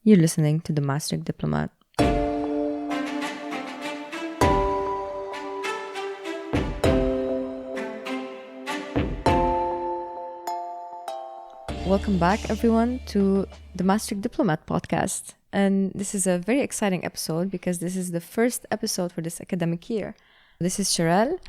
You're listening to the Maastricht Diplomat. Welcome back, everyone, to the Maastricht Diplomat podcast. And this is a very exciting episode because this is the first episode for this academic year. This is Charelle.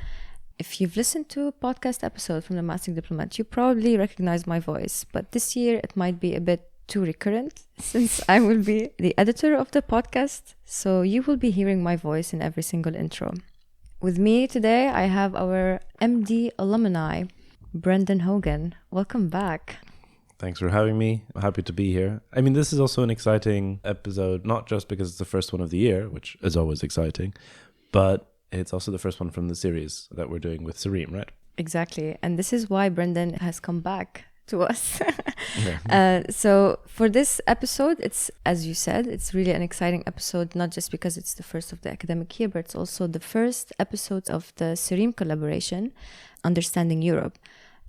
If you've listened to a podcast episode from the Maastricht Diplomat, you probably recognize my voice. But this year, it might be a bit too recurrent since I will be the editor of the podcast. So you will be hearing my voice in every single intro. With me today, I have our MD alumni, Brendan Hogan. Welcome back. Thanks for having me. I'm happy to be here. I mean, this is also an exciting episode, not just because it's the first one of the year, which is always exciting, but it's also the first one from the series that we're doing with CERiM, right? Exactly. And this is why Brendan has come back to us. So for this episode, it's, as you said, it's really an exciting episode, not just because it's the first of the academic year, but it's also the first episode of the CERiM collaboration, Understanding Europe.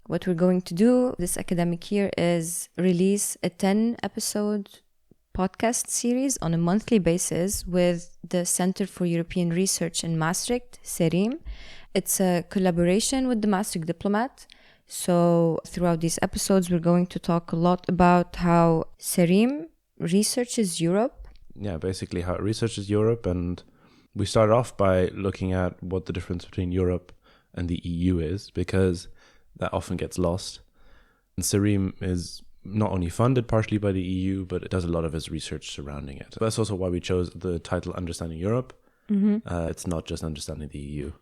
What we're going to do this academic year is release a 10-episode podcast series on a monthly basis with the Center for European Research in Maastricht, CERiM. It's a collaboration with the Maastricht Diplomat. So throughout these episodes, we're going to talk a lot about how CERiM researches Europe. Yeah, basically how it researches Europe. And we start off by looking at what the difference between Europe and the EU is, because that often gets lost. And CERiM is not only funded partially by the EU, but it does a lot of its research surrounding it. That's also why we chose the title Understanding Europe. It's not just understanding the EU.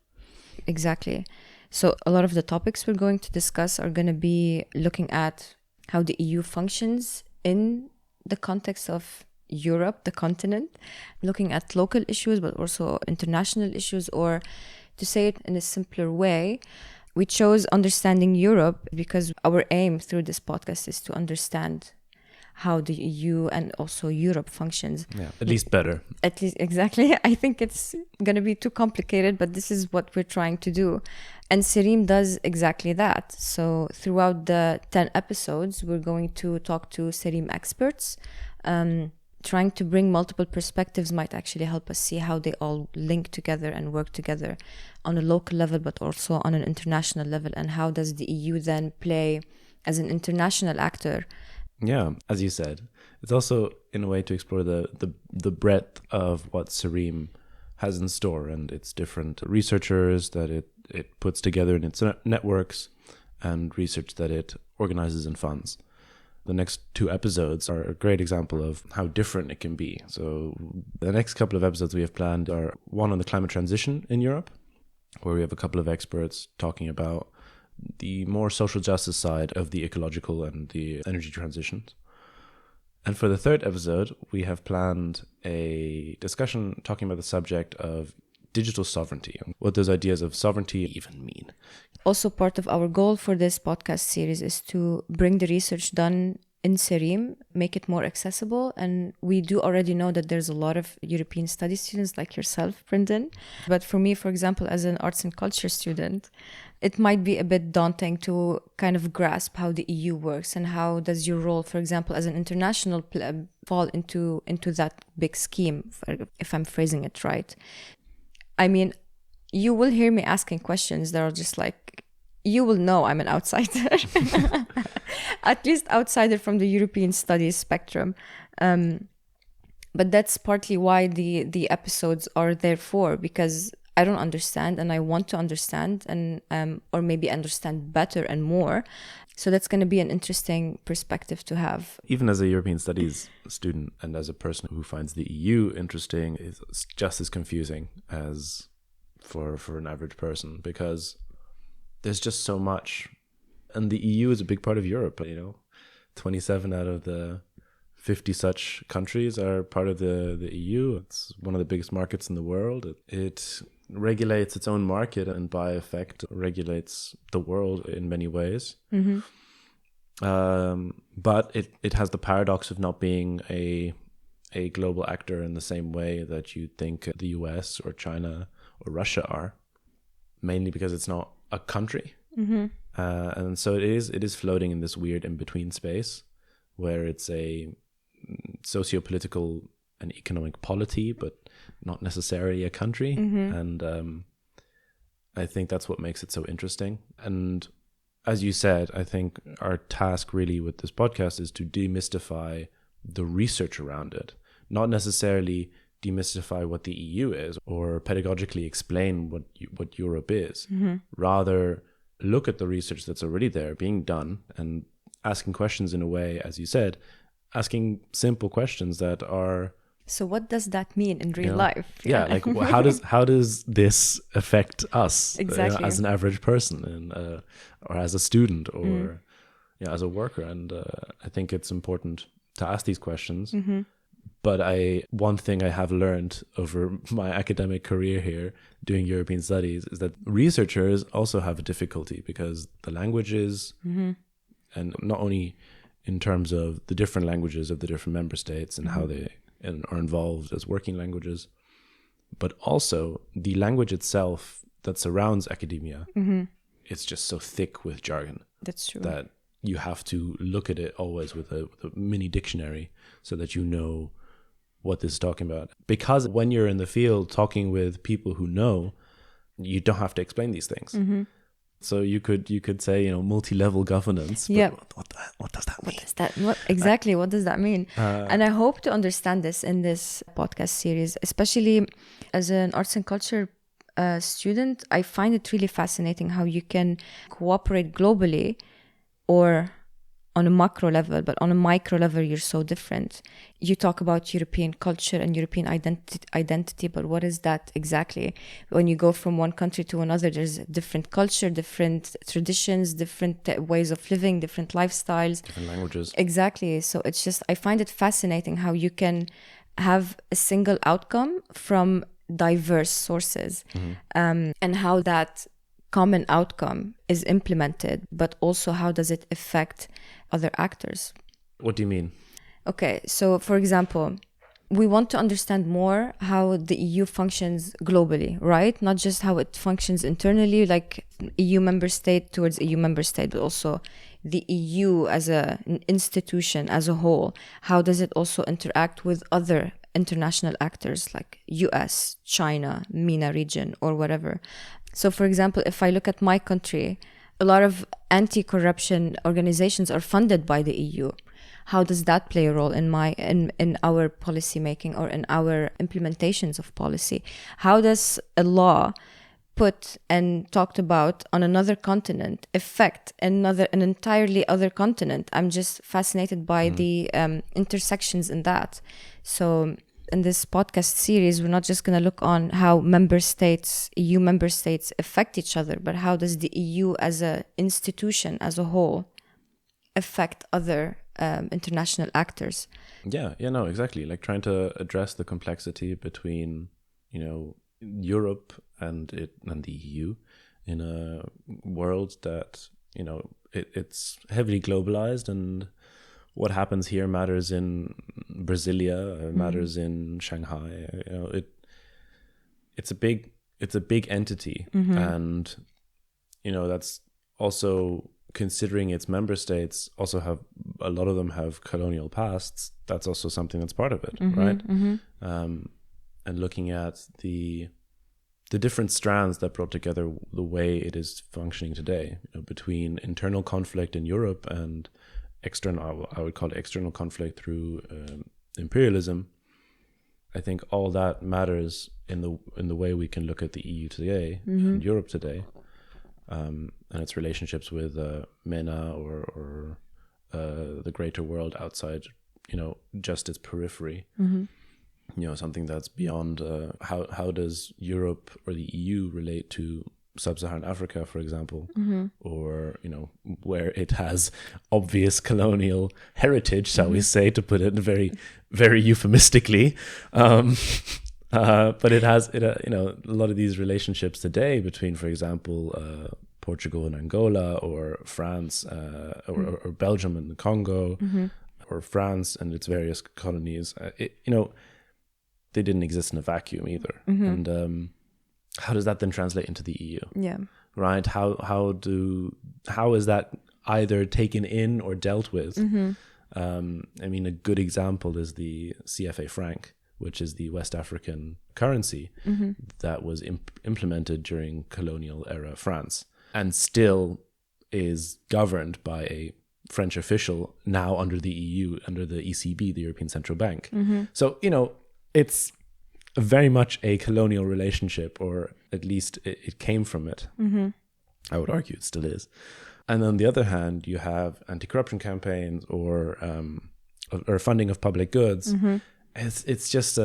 Exactly. So a lot of the topics we're going to discuss are going to be looking at how the EU functions in the context of Europe, the continent, looking at local issues, but also international issues, or to say it in a simpler way, we chose Understanding Europe because our aim through this podcast is to understand how the EU and also Europe functions. Yeah, at least better. At least, exactly. I think it's going to be too complicated, but this is what we're trying to do. And CERiM does exactly that. So throughout the 10 episodes, we're going to talk to CERiM experts. Trying to bring multiple perspectives might actually help us see how they all link together and work together on a local level, but also on an international level. And how does the EU then play as an international actor? Yeah, as you said, it's also in a way to explore the breadth of what CERiM has in store and its different researchers that it puts together in its networks and research that it organizes and funds. The next 2 episodes are a great example of how different it can be. So the next couple of episodes we have planned are one on the climate transition in Europe, where we have a couple of experts talking about the more social justice side of the ecological and the energy transitions. And for the 3rd episode, we have planned a discussion talking about the subject of digital sovereignty and what those ideas of sovereignty even mean. Also, part of our goal for this podcast series is to bring the research done in CERiM, make it more accessible. And we do already know that there's a lot of European studies students like yourself, Brendan. But for me, for example, as an arts and culture student, it might be a bit daunting to kind of grasp how the EU works and how does your role, for example, as an international fall into that big scheme, if I'm phrasing it right. I mean, you will hear me asking questions that are just like, you will know I'm an outsider, at least outsider from the European studies spectrum. But that's partly why the episodes are there for, because I don't understand and I want to understand and or maybe understand better and more. So that's going to be an interesting perspective to have. Even as a European studies student and as a person who finds the EU interesting, it's just as confusing as for an average person, because there's just so much. And the EU is a big part of Europe, 27 out of the 50 such countries are part of the EU. It's one of the biggest markets in the world. It regulates its own market and by effect regulates the world in many ways. But it has the paradox of not being a global actor in the same way that you think the US or China or Russia are, mainly because it's not a country. And so it is floating in this weird in-between space where it's a socio-political and economic polity, but not necessarily a country. And I think that's what makes it so interesting. And as you said, I think our task really with this podcast is to demystify the research around it, not necessarily demystify what the EU is or pedagogically explain what Europe is. Rather, look at the research that's already there being done and asking questions in a way, as you said, asking simple questions that are, so what does that mean in real life? Yeah, like how does this affect us as an average person, and or as a student, or as a worker? And I think it's important to ask these questions. But one thing I have learned over my academic career here doing European studies is that researchers also have a difficulty because the languages, and not only in terms of the different languages of the different member states and how they are involved as working languages, but also the language itself that surrounds academia. It's just so thick with jargon. That's true. That you have to look at it always with a mini dictionary so that you know what this is talking about. Because when you're in the field talking with people who know, you don't have to explain these things. So you could say, multi-level governance. But what does that mean? What does that mean? And I hope to understand this in this podcast series, especially as an arts and culture student. I find it really fascinating how you can cooperate globally or on a macro level, but on a micro level, you're so different. You talk about European culture and European identity, but what is that exactly? When you go from one country to another, there's different culture, different traditions, different ways of living, different lifestyles. Different languages. Exactly. So it's just, I find it fascinating how you can have a single outcome from diverse sources, and how that common outcome is implemented, but also how does it affect other actors? What do you mean? Okay, so for example, we want to understand more how the EU functions globally, right? Not just how it functions internally, like EU member state towards EU member state, but also the EU as an institution as a whole. How does it also interact with other international actors like US, China, MENA region, or whatever? So, for example, if I look at my country, a lot of anti-corruption organizations are funded by the EU. How does that play a role in our policy making or in our implementations of policy? How does a law put and talked about on another continent affect an entirely other continent? I'm just fascinated by the intersections in that. So in this podcast series, we're not just going to look on how EU member states affect each other, but how does the EU as an institution as a whole affect other international actors? No, exactly. Like trying to address the complexity between, Europe and the EU in a world that, it's heavily globalized, and what happens here matters in Brasilia, matters in Shanghai. It's a big entity, and that's also considering its member states also have a lot of them have colonial pasts. That's also something that's part of it, right? And looking at the different strands that brought together the way it is functioning today, between internal conflict in Europe and external, I would call it external conflict through imperialism. I think all that matters in the way we can look at the EU today and Europe today, and its relationships with MENA or the greater world outside, just its periphery. Something that's beyond how does Europe or the EU relate to Sub-Saharan Africa, for example, or where it has obvious colonial heritage, shall we say, to put it very, very euphemistically. But it has a lot of these relationships today between, for example, Portugal and Angola, or France, or Belgium and the Congo, or France and its various colonies. They didn't exist in a vacuum either, and how does that then translate into the EU? Yeah. Right. How is that either taken in or dealt with? I mean, a good example is the CFA franc, which is the West African currency that was implemented during colonial era France and still is governed by a French official now under the EU, under the ECB, the European Central Bank. So, it's very much a colonial relationship, or at least it came from it. I would argue it still is. And on the other hand, you have anti-corruption campaigns or funding of public goods. It's just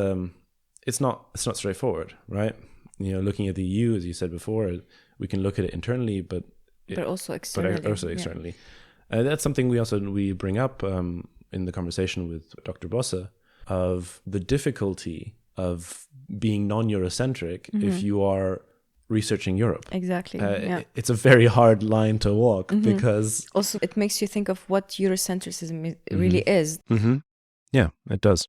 it's not straightforward, right? Looking at the EU, as you said before, we can look at it internally, but also externally. That's something we bring up in the conversation with Dr. Bosse, of the difficulty of being non-Eurocentric if you are researching Europe. Exactly. It's a very hard line to walk because also it makes you think of what Eurocentrism really is. Yeah, it does.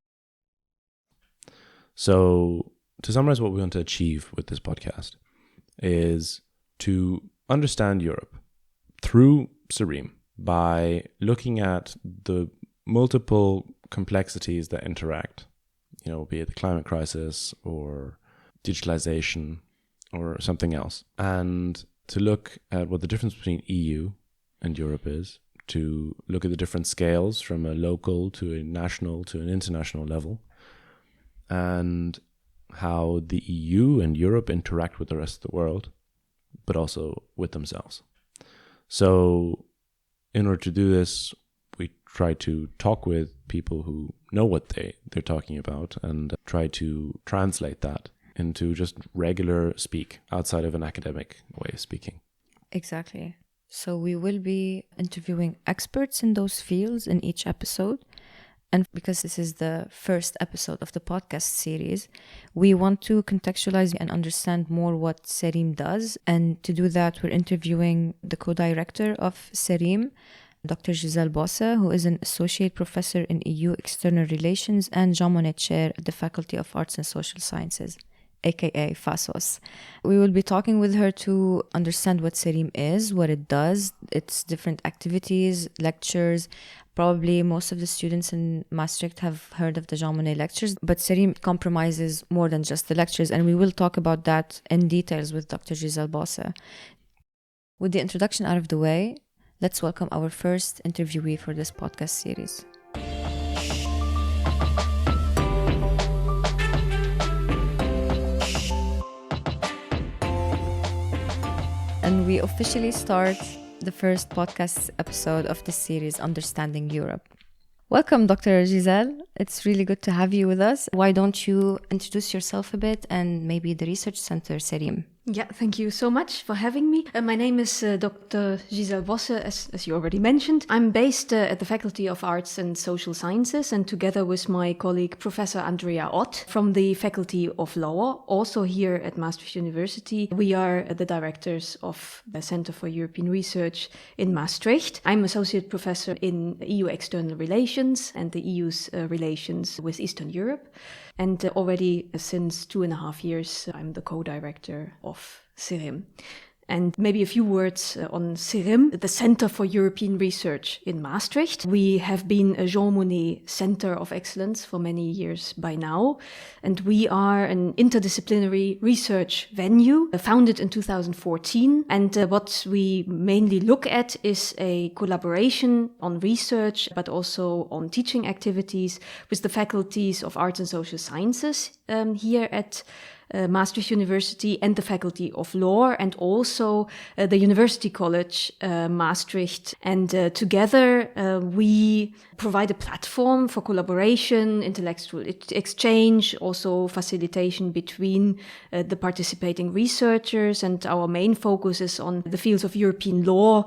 So to summarize what we want to achieve with this podcast is to understand Europe through CERiM by looking at the multiple complexities that interact, be it the climate crisis or digitalization or something else, and to look at what the difference between EU and Europe is, to look at the different scales from a local to a national to an international level, and how the EU and Europe interact with the rest of the world, but also with themselves. So in order to do this, we try to talk with people who know what they're talking about and try to translate that into just regular speak outside of an academic way of speaking. Exactly. So we will be interviewing experts in those fields in each episode. And because this is the first episode of the podcast series, we want to contextualize and understand more what CERiM does. And to do that, we're interviewing the co-director of CERiM, Dr. Giselle Bosse, who is an associate professor in EU External Relations and Jean Monnet Chair at the Faculty of Arts and Social Sciences, aka FASoS. We will be talking with her to understand what CERiM is, what it does, its different activities, lectures. Probably most of the students in Maastricht have heard of the Jean Monnet lectures, but CERiM compromises more than just the lectures, and we will talk about that in details with Dr. Giselle Bosse. With the introduction out of the way, let's welcome our first interviewee for this podcast series. And we officially start the first podcast episode of this series, Understanding Europe. Welcome, Dr. Giselle. It's really good to have you with us. Why don't you introduce yourself a bit and maybe the research center, CERiM? Yeah, thank you so much for having me. My name is Dr. Giselle Bosse, as you already mentioned. I'm based at the Faculty of Arts and Social Sciences, and together with my colleague Professor Andrea Ott from the Faculty of Law, also here at Maastricht University, we are the directors of the Center for European Research in Maastricht. I'm Associate Professor in EU External Relations and the EU's relations with Eastern Europe. And already since 2.5 years, I'm the co-director of CERiM. And maybe a few words on CERiM, the Center for European Research in Maastricht. We have been a Jean Monnet Center of Excellence for many years by now. And we are an interdisciplinary research venue founded in 2014. And what we mainly look at is a collaboration on research, but also on teaching activities with the faculties of Arts and Social Sciences here at Maastricht University and the Faculty of Law, and also the University College Maastricht. And together we provide a platform for collaboration, intellectual exchange, also facilitation between the participating researchers. And our main focus is on the fields of European law,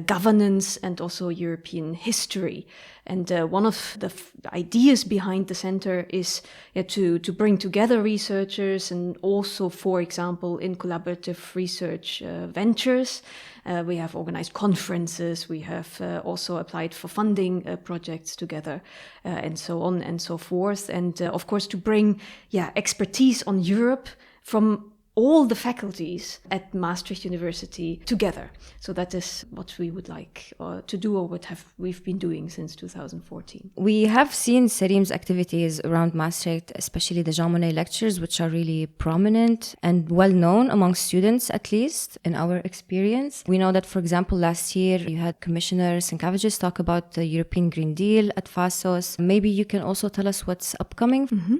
governance, and also European history. And one of the ideas behind the center is to bring together researchers, and also, for example, in collaborative research ventures. We have organized conferences, we have also applied for funding projects together, and so on and so forth. And of course, to bring expertise on Europe from all the faculties at Maastricht University together. So that is what we would like to do, or we've been doing since 2014. We have seen CERiM's activities around Maastricht, especially the Jean Monnet lectures, which are really prominent and well known among students, at least in our experience. We know that, for example, last year you had Commissioner Sinkevicius talk about the European Green Deal at FASoS. Maybe you can also tell us what's upcoming. Mm-hmm.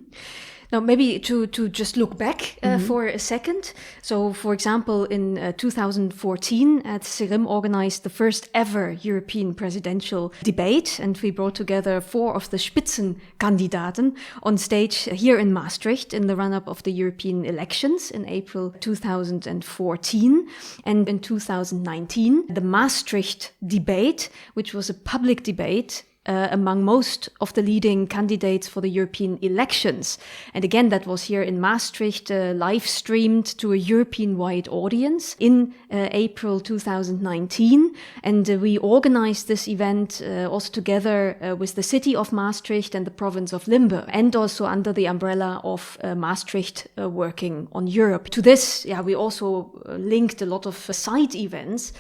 Now, maybe to just look back for a second. So, for example, in 2014, CERiM organized the first ever European presidential debate, and we brought together 4 of the Spitzenkandidaten on stage here in Maastricht in the run-up of the European elections in April 2014. And in 2019, the Maastricht debate, which was a public debate among most of the leading candidates for the European elections. And again, that was here in Maastricht, live streamed to a European-wide audience in April 2019. And we organized this event also together with the city of Maastricht and the province of Limburg, and also under the umbrella of Maastricht Working on Europe. To this, we also linked a lot of side events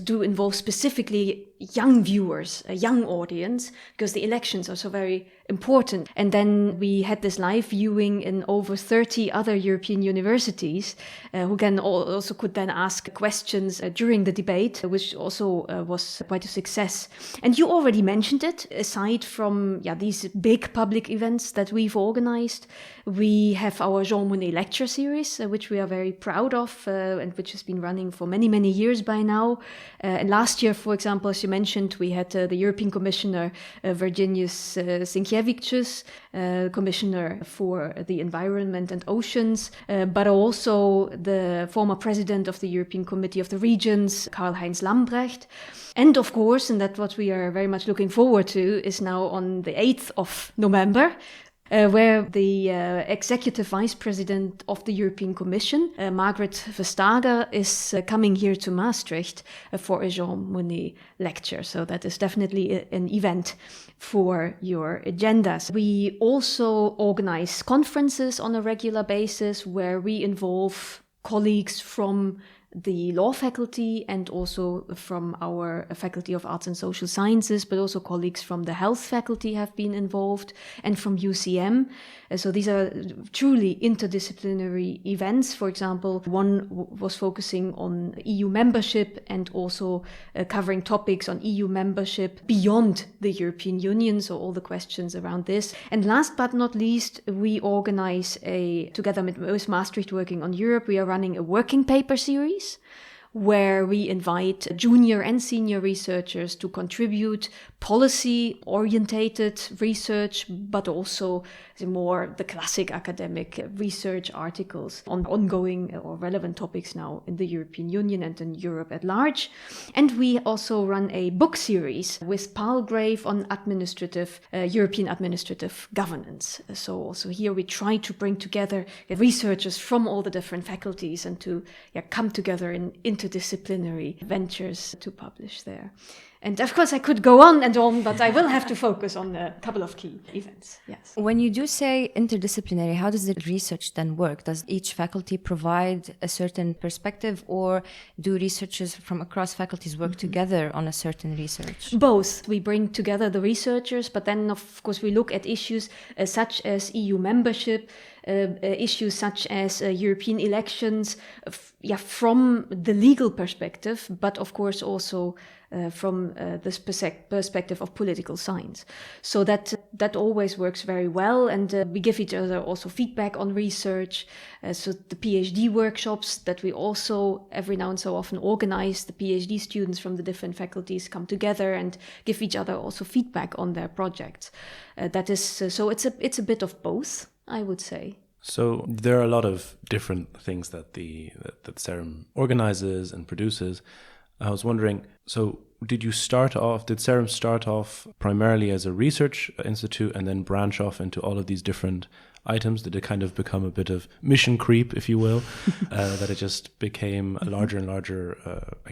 to involve specifically young viewers, a young audience, because the elections are so very important. And then we had this live viewing in over 30 other European universities who also could then ask questions during the debate, which also was quite a success. And you already mentioned it. Aside from these big public events that we've organized, we have our Jean Monnet lecture series, which we are very proud of and which has been running for many, many years by now. And last year, for example, as you mentioned, we had the European Commissioner Virginijus Sinkevicius, Commissioner for the Environment and Oceans, but also the former President of the European Committee of the Regions, Karl-Heinz Lambrecht. And of course, and that's what we are very much looking forward to, is now on the 8th of November, where the Executive Vice President of the European Commission, Margrethe Vestager, is coming here to Maastricht for a Jean Monnet lecture. So that is definitely an event for your agendas. We also organize conferences on a regular basis where we involve colleagues from the law faculty and also from our faculty of arts and social sciences, but also colleagues from the health faculty have been involved, and from UCM. So these are truly interdisciplinary events. For example, one was focusing on EU membership and also covering topics on EU membership beyond the European Union, so all the questions around this. And last but not least, we organize together with Maastricht Working on Europe, we are running a working paper series where we invite junior and senior researchers to contribute policy-orientated research, but also the classic academic research articles on ongoing or relevant topics now in the European Union and in Europe at large. And we also run a book series with Palgrave on European administrative governance. So also here we try to bring together researchers from all the different faculties and to come together in interdisciplinary ventures to publish there. And of course, I could go on and on, but I will have to focus on a couple of key events. Yes. When you do say interdisciplinary, how does the research then work? Does each faculty provide a certain perspective, or do researchers from across faculties work together on a certain research? Both. We bring together the researchers, but then, of course, we look at issues such as EU membership, issues such as European elections, from the legal perspective, but of course also from this perspective of political science. So that always works very well, and we give each other also feedback on research. So the PhD workshops that we also every now and so often organize, the PhD students from the different faculties come together and give each other also feedback on their projects. That is so it's a bit of both, I would say. So there are a lot of different things that CERiM organizes and produces. I was wondering, so did CERiM start off primarily as a research institute and then branch off into all of these different items? Did it kind of become a bit of mission creep, if you will, that it just became a larger and larger,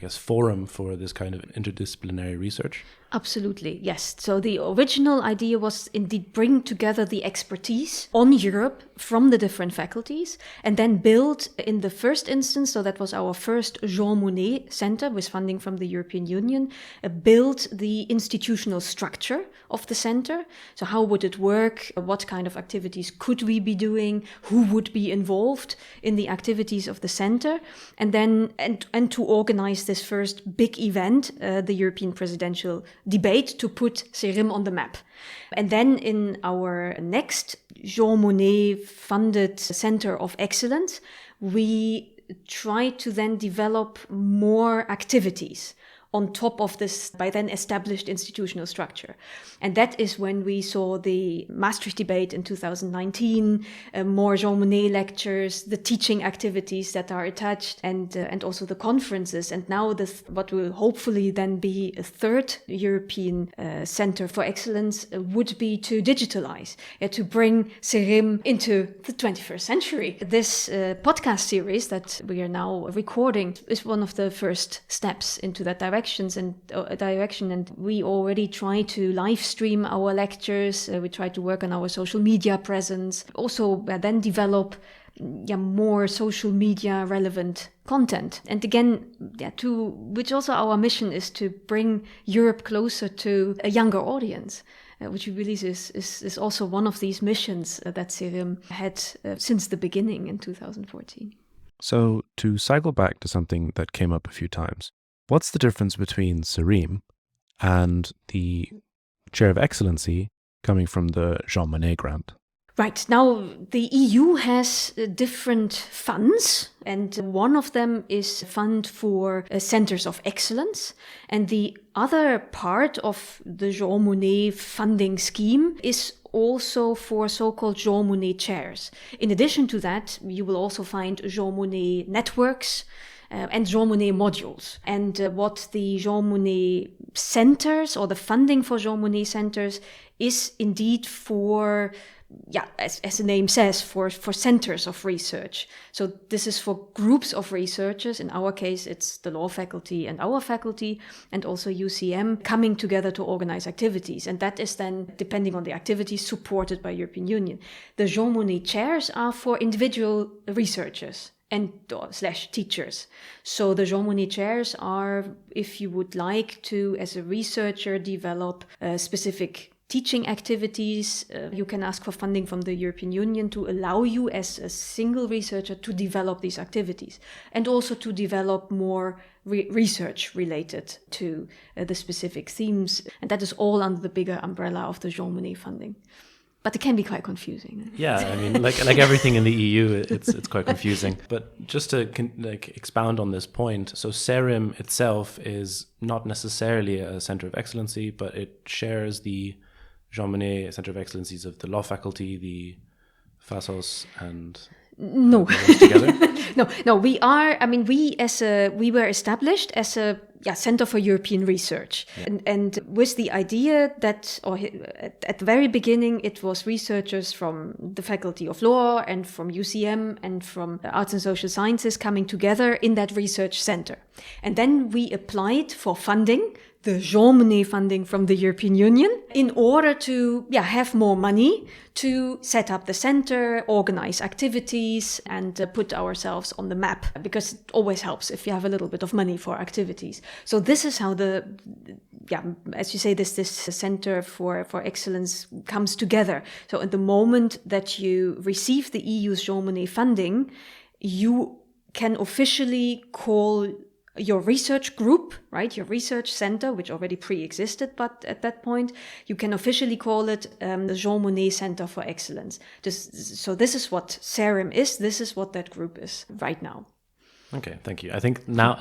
forum for this kind of interdisciplinary research? Absolutely, yes. So the original idea was indeed bring together the expertise on Europe from the different faculties and then build in the first instance, so that was our first Jean Monnet Center with funding from the European Union, build the institutional structure of the center. So how would it work? What kind of activities could we be doing? Who would be involved in the activities of the center? And then and to organize this first big event, the European presidential debate, to put CERiM on the map. And then in our next Jean Monnet funded Center of Excellence, we try to then develop more activities on top of this by then established institutional structure. And that is when we saw the Maastricht debate in 2019, more Jean Monnet lectures, the teaching activities that are attached, and also the conferences. And now this, what will hopefully then be a third European Center for Excellence would be to digitalize, to bring CERiM into the 21st century. This podcast series that we are now recording is one of the first steps into that direction, and we already try to live stream our lectures. We try to work on our social media presence. Also, then develop more social media relevant content. And again, which also our mission is to bring Europe closer to a younger audience. Which we believe is also one of these missions that CERiM had since the beginning in 2014. So to cycle back to something that came up a few times, what's the difference between CERiM and the Chair of Excellency coming from the Jean Monnet grant? Right. Now, the EU has different funds, and one of them is a fund for centers of excellence. And the other part of the Jean Monnet funding scheme is also for so-called Jean Monnet chairs. In addition to that, you will also find Jean Monnet networks, and Jean Monnet modules. And what the Jean Monnet centers, or the funding for Jean Monnet centers, is indeed for, as the name says, for centers of research. So this is for groups of researchers. In our case, it's the law faculty and our faculty, and also UCM, coming together to organize activities. And that is then, depending on the activities, supported by European Union. The Jean Monnet chairs are for individual researchers and / teachers. So the Jean Monnet chairs are, if you would like to, as a researcher, develop specific teaching activities, you can ask for funding from the European Union to allow you as a single researcher to develop these activities, and also to develop more research related to the specific themes. And that is all under the bigger umbrella of the Jean Monnet funding. But it can be quite confusing. Yeah, I mean, like everything in the EU, it's quite confusing. But just to expound on this point, so CERiM itself is not necessarily a center of excellency, but it shares the Jean Monnet Center of Excellencies of the law faculty, the FASoS, and no, together. No. We are. I mean, we were established as a Center for European Research, and with the idea that, at the very beginning, it was researchers from the Faculty of Law and from UCM and from Arts and Social Sciences coming together in that research center, and then we applied for funding, the Jean Monnet funding from the European Union, in order to have more money to set up the center, organize activities, and put ourselves on the map, because it always helps if you have a little bit of money for activities. So this is how as you say, this Center for Excellence comes together. So at the moment that you receive the EU's Jean Monnet funding, you can officially call your research group, right, your research center, which already pre-existed, but at that point, you can officially call it the Jean Monnet Center for Excellence. So this is what CERiM is. This is what that group is right now. Okay, thank you. I think now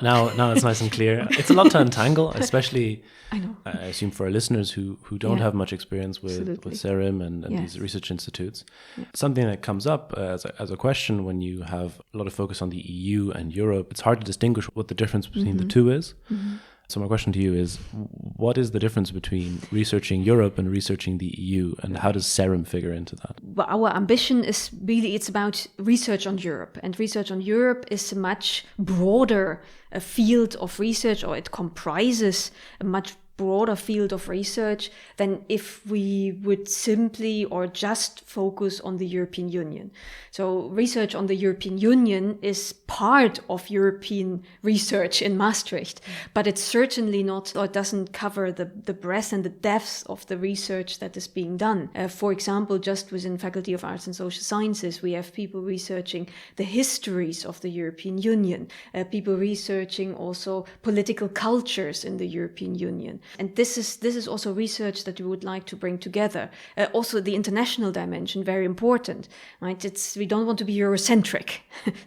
it's nice and clear. It's a lot to untangle, especially I know. I assume for our listeners who don't have much experience with CERiM and these research institutes. Yeah. Something that comes up as a question when you have a lot of focus on the EU and Europe, it's hard to distinguish what the difference between the two is. Mm-hmm. So my question to you is, what is the difference between researching Europe and researching the EU, and how does CERiM figure into that? Well, our ambition is really, it's about research on Europe. And research on Europe is a much broader field of research, or it comprises a much broader field of research than if we would simply or just focus on the European Union. So research on the European Union is part of European research in Maastricht, but it's certainly not, or it doesn't cover the breadth and the depth of the research that is being done. For example, just within Faculty of Arts and Social Sciences, we have people researching the histories of the European Union, people researching also political cultures in the European Union. And this is also research that we would like to bring together. Also the international dimension, very important, right? We don't want to be Eurocentric.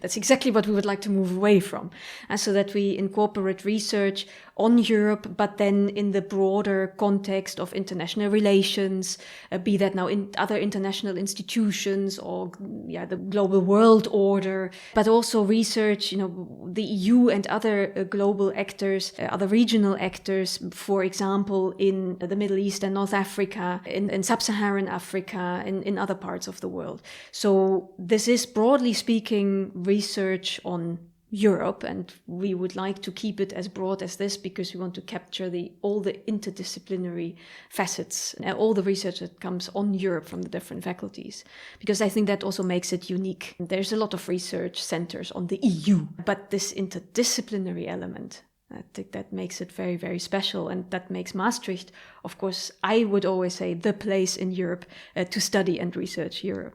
That's exactly what we would like to move away from. So that we incorporate research on Europe, but then in the broader context of international relations, be that now in other international institutions or the global world order, but also research, the EU and other global actors, other regional actors, for example, in the Middle East and North Africa, in Sub-Saharan Africa, in other parts of the world. So this is, broadly speaking, research on Europe, and we would like to keep it as broad as this because we want to capture all the interdisciplinary facets, all the research that comes on Europe from the different faculties, because I think that also makes it unique. There's a lot of research centers on the EU, but this interdisciplinary element, I think that makes it very, very special, and that makes Maastricht, of course, I would always say, the place in Europe to study and research Europe.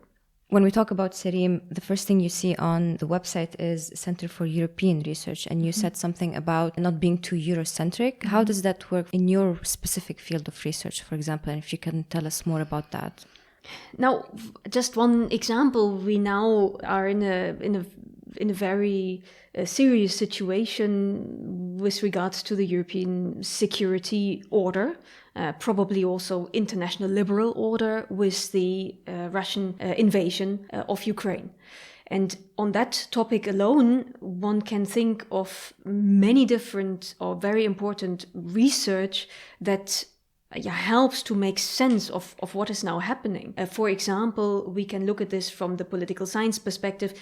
When we talk about CERiM, the first thing you see on the website is Center for European Research, and you said something about not being too Eurocentric. How does that work in your specific field of research, for example, and if you can tell us more about that? Now, just one example, we now are in a very serious situation with regards to the European security order, probably also international liberal order with the Russian invasion of Ukraine. And on that topic alone, one can think of many different or very important research that helps to make sense of what is now happening. For example, we can look at this from the political science perspective.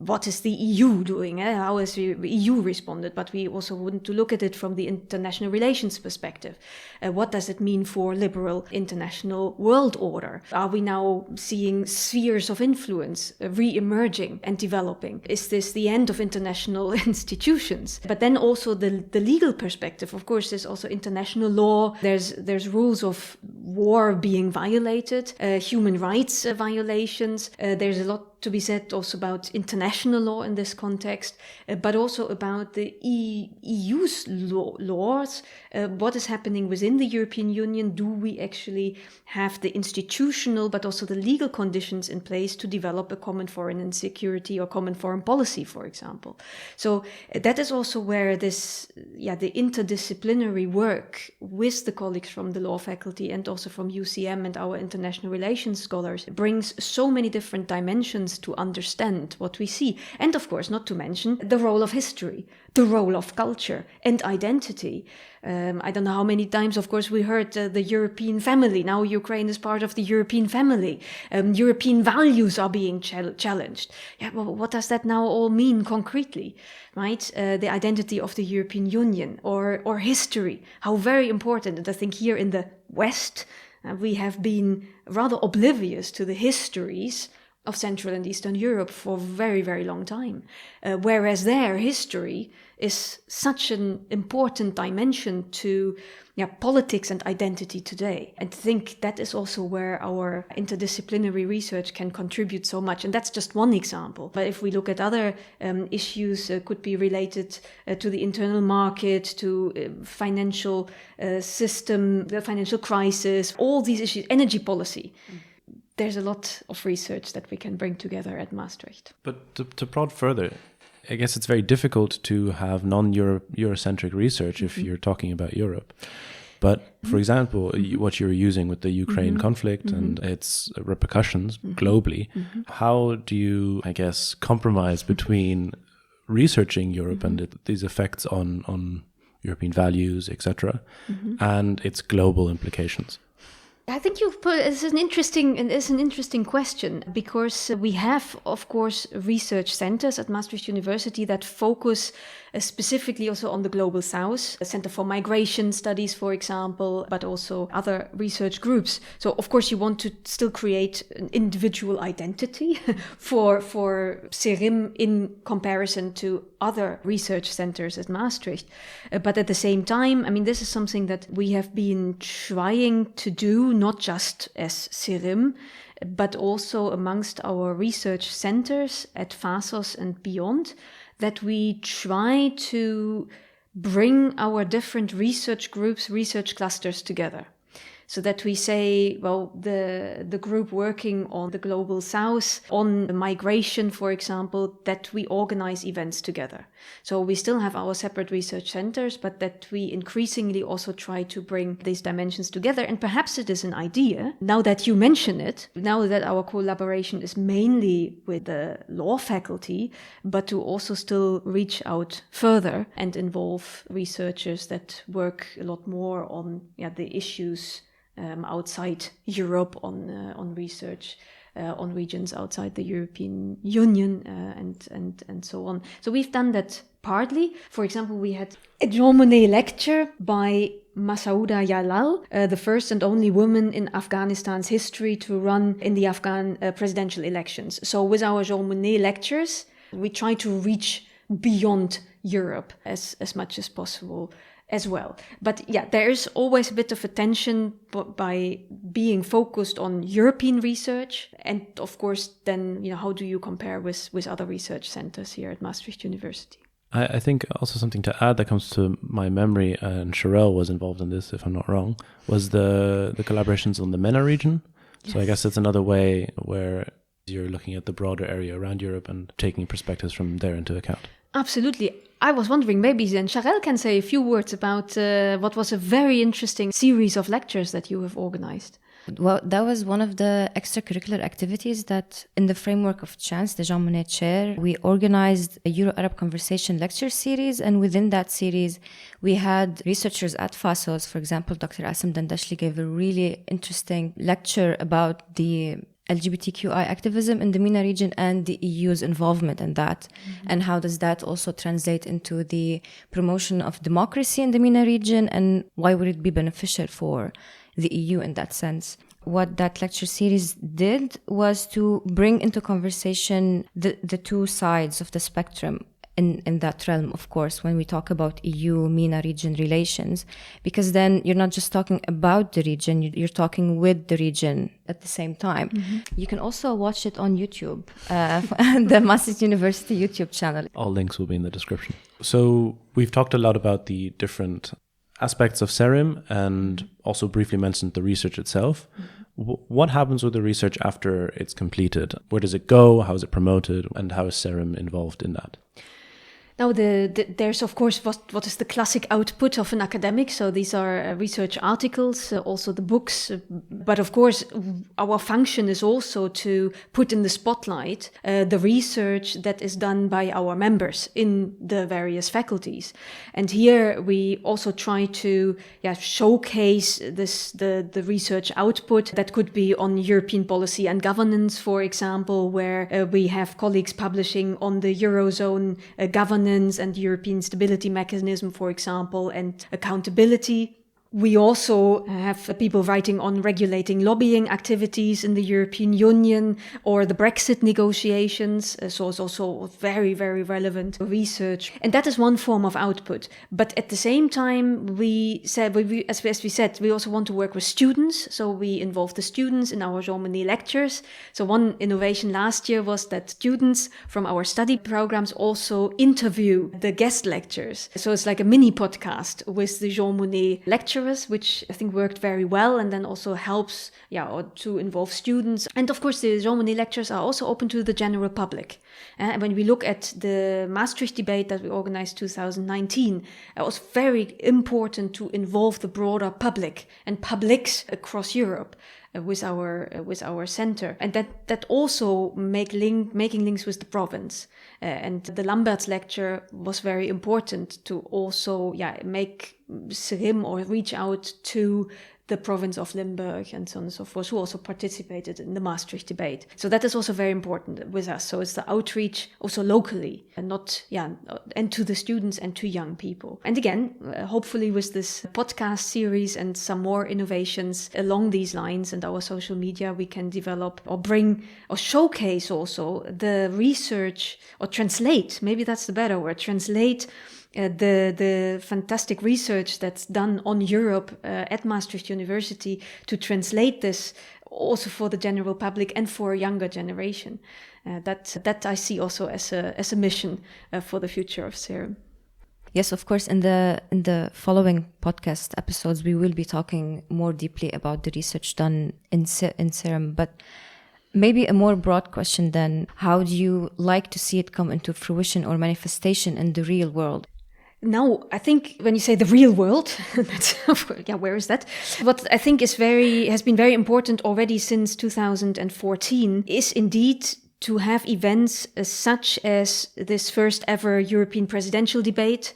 What is the EU doing? How has the EU responded? But we also want to look at it from the international relations perspective. What does it mean for liberal international world order? Are we now seeing spheres of influence re-emerging and developing? Is this the end of international institutions? But then also the legal perspective. Of course, there's also international law. There's rules of war being violated, human rights violations. There's a lot to be said also about international law in this context, but also about the EU's laws. What is happening within the European Union? Do we actually have the institutional but also the legal conditions in place to develop a common foreign and security or common foreign policy, for example? So that is also where the interdisciplinary work with the colleagues from the law faculty and also from UCM and our international relations scholars brings so many different dimensions to understand what we see. And of course, not to mention the role of history, the role of culture and identity. I don't know how many times, of course, we heard the European family. Now Ukraine is part of the European family. European values are being challenged. Yeah, well, what does that now all mean concretely, right? The identity of the European Union or history, how very important. And I think here in the West, we have been rather oblivious to the histories of Central and Eastern Europe for a very, very long time. Whereas their history is such an important dimension to politics and identity today. And I think that is also where our interdisciplinary research can contribute so much. And that's just one example. But if we look at other issues, could be related to the internal market, to financial system, the financial crisis, all these issues, energy policy. There's a lot of research that we can bring together at Maastricht. But to prod further, I guess it's very difficult to have non-Eurocentric research if you're talking about Europe. But for example, what you're using with the Ukraine conflict and its repercussions globally, how do you, I guess, compromise between researching Europe and these effects on European values, etc., and its global implications? I think you've put it's an interesting question, because we have, of course, research centers at Maastricht University that focus specifically also on the Global South, a Center for Migration Studies, for example, but also other research groups. So, of course, you want to still create an individual identity for CERiM in comparison to other research centers at Maastricht. But at the same time, I mean, this is something that we have been trying to do, not just as CERiM, but also amongst our research centers at FASoS and beyond, that we try to bring our different research groups, research clusters together. So that we say, well, the group working on the Global South, on migration, for example, that we organize events together. So we still have our separate research centers, but that we increasingly also try to bring these dimensions together. And perhaps it is an idea, now that you mention it, now that our collaboration is mainly with the law faculty, but to also still reach out further and involve researchers that work a lot more on the issues outside Europe, on research on regions outside the European Union, and so on. So we've done that partly. For example, we had a Jean Monnet lecture by Masouda Jalal, the first and only woman in Afghanistan's history to run in the Afghan presidential elections. So with our Jean Monnet lectures, we try to reach beyond Europe as much as possible as well. But there is always a bit of a tension by being focused on European research. And of course, then, how do you compare with other research centers here at Maastricht University? I think also something to add that comes to my memory, and Charelle was involved in this, if I'm not wrong, was the collaborations on the MENA region. Yes. So I guess it's another way where you're looking at the broader area around Europe and taking perspectives from there into account. Absolutely. I was wondering, maybe then Charelle can say a few words about what was a very interesting series of lectures that you have organized. Well, that was one of the extracurricular activities that, in the framework of Chance, the Jean Monnet Chair, we organized a Euro-Arab Conversation lecture series. And within that series, we had researchers at FASoS. For example, Dr. Asim Dandashli gave a really interesting lecture about the LGBTQI activism in the MENA region and the EU's involvement in that. And how does that also translate into the promotion of democracy in the MENA region, and why would it be beneficial for the EU in that sense? What that lecture series did was to bring into conversation the two sides of the spectrum in that realm, of course, when we talk about EU-MENA region relations, because then you're not just talking about the region, you're talking with the region at the same time. You can also watch it on YouTube, the Maastricht University YouTube channel. All links will be in the description. So we've talked a lot about the different aspects of CERiM and also briefly mentioned the research itself. What happens with the research after it's completed? Where does it go? How is it promoted? And how is CERiM involved in that? Now, there's, of course, what is the classic output of an academic. So these are research articles, also the books. But of course, our function is also to put in the spotlight the research that is done by our members in the various faculties. And here we also try to showcase the research output that could be on European policy and governance, for example, where we have colleagues publishing on the Eurozone governance and European Stability Mechanism, for example, and accountability. We also have people writing on regulating lobbying activities in the European Union or the Brexit negotiations. So it's also very, very relevant research. And that is one form of output. But at the same time, we said, as we said, we also want to work with students. So we involve the students in our Jean Monnet lectures. So one innovation last year was that students from our study programs also interview the guest lectures. So it's like a mini podcast with the Jean Monnet lectures, which I think worked very well, and then also helps to involve students. And of course, the Jean Monnet lectures are also open to the general public. When we look at the Maastricht debate that we organized 2019, it was very important to involve the broader public and publics across Europe. with our center, and that also making links with the province. And the Lamberts lecture was very important to also make CERiM or reach out to the province of Limburg and so on and so forth, who also participated in the Maastricht debate. So that is also very important with us. So it's the outreach also locally and and to the students and to young people. And again, hopefully with this podcast series and some more innovations along these lines and our social media, we can develop or bring or showcase also the research or translate, maybe that's the better word, translate the fantastic research that's done on Europe at Maastricht University, to translate this also for the general public and for a younger generation. That I see also as a mission for the future of CERiM. Yes, of course. In the following podcast episodes, we will be talking more deeply about the research done in CERiM, but maybe a more broad question then: how do you like to see it come into fruition or manifestation in the real world? Now, I think when you say the real world, that's, where is that? What I think has been very important already since 2014 is indeed to have events such as this first ever European presidential debate,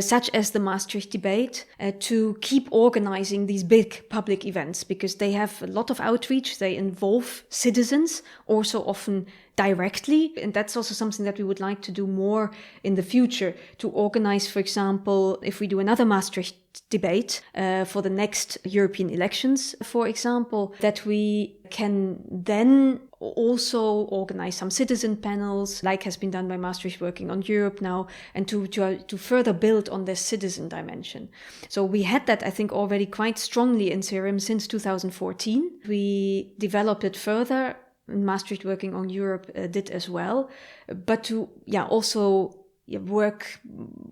such as the Maastricht debate, to keep organizing these big public events, because they have a lot of outreach, they involve citizens, also often directly, and that's also something that we would like to do more in the future, to organize, for example, if we do another Maastricht debate for the next European elections, for example, that we can then also organize some citizen panels, like has been done by Maastricht Working on Europe now, and to further build on this citizen dimension. So we had that, I think, already quite strongly in CERiM since 2014. We developed it further. Maastricht Working on Europe did as well, but to also work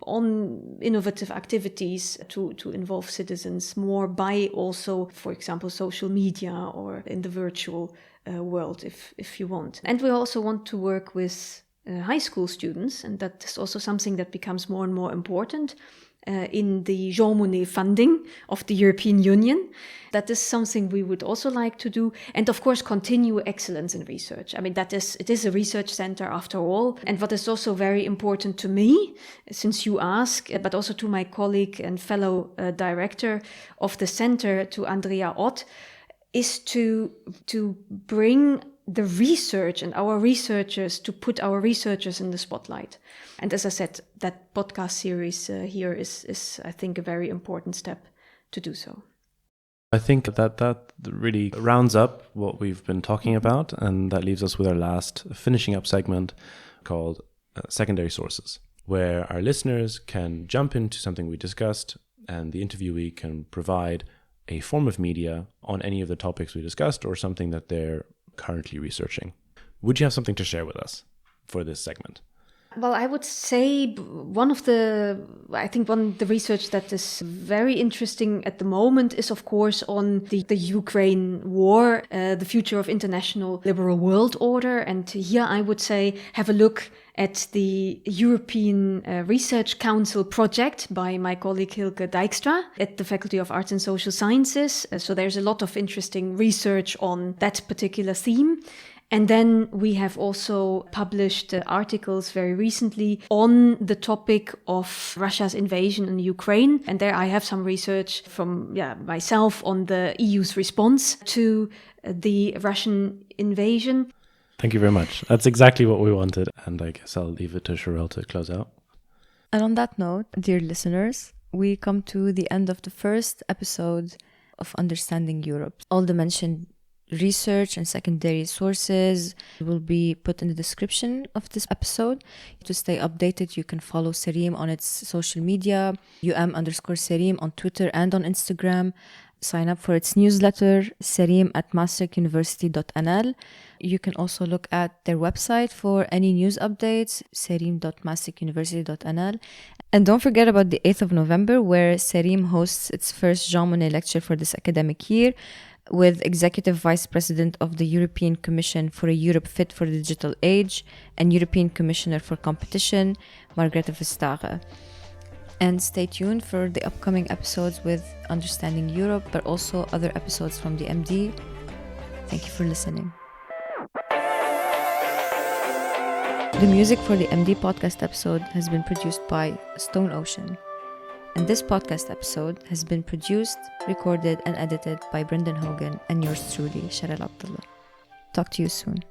on innovative activities to involve citizens more by also, for example, social media or in the virtual world, if you want. And we also want to work with high school students, and that is also something that becomes more and more important in the Jean Monnet funding of the European Union. That is something we would also like to do. And of course, continue excellence in research. I mean, it is a research center after all. And what is also very important to me, since you ask, but also to my colleague and fellow director of the center, to Andrea Ott, is to bring the research and our researchers, to put our researchers in the spotlight. And as I said, that podcast series here is, I think, a very important step to do so. I think that really rounds up what we've been talking about, and that leaves us with our last finishing up segment called Secondary Sources, where our listeners can jump into something we discussed, and the interviewee can provide a form of media on any of the topics we discussed or something that they're currently researching. Would you have something to share with us for this segment? Well, I would say one of the research that is very interesting at the moment is, of course, on the Ukraine war, the future of international liberal world order. And here I would say have a look at the European Research Council project by my colleague Hilke Dijkstra at the Faculty of Arts and Social Sciences. So there's a lot of interesting research on that particular theme. And then we have also published articles very recently on the topic of Russia's invasion in Ukraine. And there I have some research from myself on the EU's response to the Russian invasion. Thank you very much. That's exactly what we wanted. And I guess I'll leave it to Charelle to close out. And on that note, dear listeners, we come to the end of the first episode of Understanding Europe. All the mentioned research and secondary sources will be put in the description of this episode. To stay updated, you can follow CERiM on its social media, _CERiM on Twitter and on Instagram. Sign up for its newsletter, CERiM at maastrichtuniversity.nl. You can also look at their website for any news updates, cerim.maastrichtuniversity.nl. And don't forget about the 8th of November, where CERiM hosts its first Jean Monnet lecture for this academic year, with Executive Vice President of the European Commission for a Europe Fit for the Digital Age and European Commissioner for Competition, Margrethe Vestager. And stay tuned for the upcoming episodes with Understanding Europe, but also other episodes from the MD. Thank you for listening. The music for the MD podcast episode has been produced by Stone Ocean. And this podcast episode has been produced, recorded, and edited by Brendan Hogan and yours truly, Charelle Abdullah. Talk to you soon.